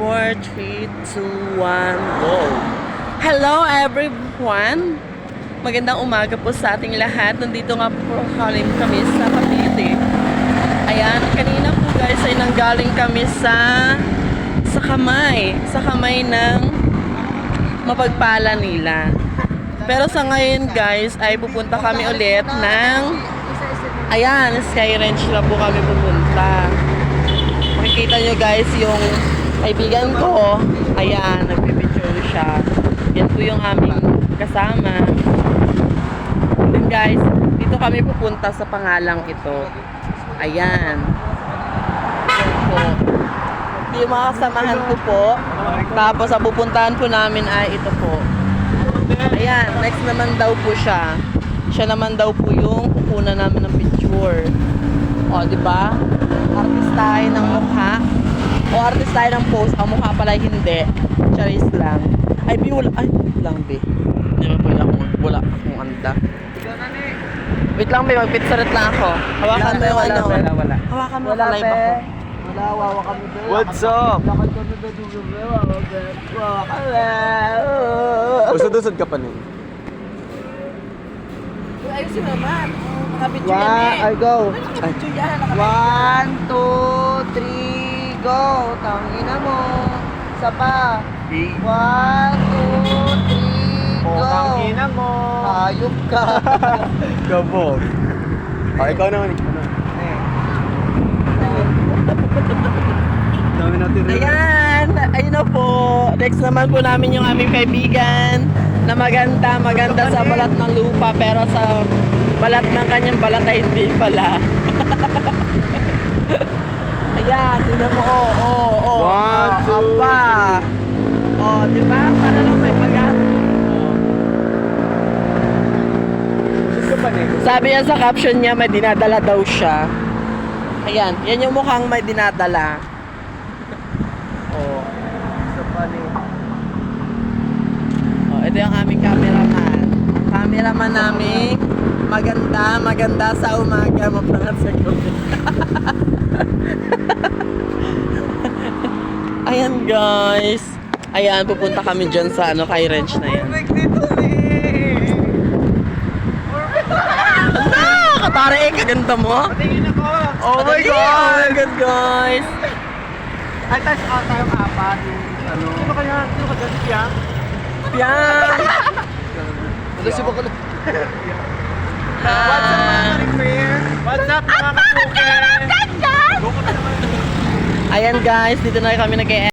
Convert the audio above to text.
4, 3, 2, 1, go! Hello everyone! Magandang umaga po sa ating lahat. Nandito nga po kami sa Cavite. Ayan, kanina po guys ay nanggaling kami sa kamay ng mapagpala nila. Pero sa ngayon guys ay pupunta kami ulit ng Sky Ranch na po kami pupunta. Makikita nyo guys yung kaibigan ko. Ayan, nagpipicture siya. Yan po yung aming kasama. And guys, dito kami pupunta sa pangalang ito. Ayan. Yan po. Yung mga kasamahan ko po. Tapos ang pupuntahan po namin ay ito po. Ayan, next naman daw po siya. Siya naman daw po yung kukunan namin ng picture. O, di ba? Artistahin ng mukha. O artistahin ng pose. Ang mukha pala hindi. Charis lang. Ay, B, wala. Ay, wait lang, B. Hindi ba pala akong wala akong anda. Wait lang, B. Mag-pizzaret lang ako. Hawakan mo yung ano. Wala. Hawakan mo yung live ako. Wala, wawa kami. What's up? Lakad kami ba wawa kami. Usod-usod ka pa niyo. Ayusin naman. Nakabidyo yan eh. Ay, go. Nakabidyo yan. 1, 2, 3, go. Tangina mo. Isa pa. 1, 2, 3, go. Tangina mo. Hayop ka. Gabog. Ikaw naman. Dami natin. Ayan. Ayun na po. Next naman po namin yung aming kaibigan na maganda sa balat ng lupa pero sa balat ng kanyang balat ay hindi pala. Ayan. Tignan mo. Oh. 1, 2, Aba. Oh, di ba? Para lang may pagat. Gusto pa niyo. Sabi niya sa caption niya may dinadala daw siya. Ayan. Yan yung mukhang may dinadala. Oh. Isa pa ni. Oh, ito yung aming cameraman. Ang cameraman namin, maganda sa umaga, mapangat sa gabi. Ayan guys. Ayan, pupunta kami dyan sa kay Ranch na yan. Katare eh, kaganda mo. Patingin ako. Oh my God! Good guys. Ay, tayo tayong apat. Ano? Sino kaya? Sino ka dyan siya? Yan. Ano si Bakal? What's up mga ka-repair? What's up mga ka-cooker? Ayan guys, dito na kami nag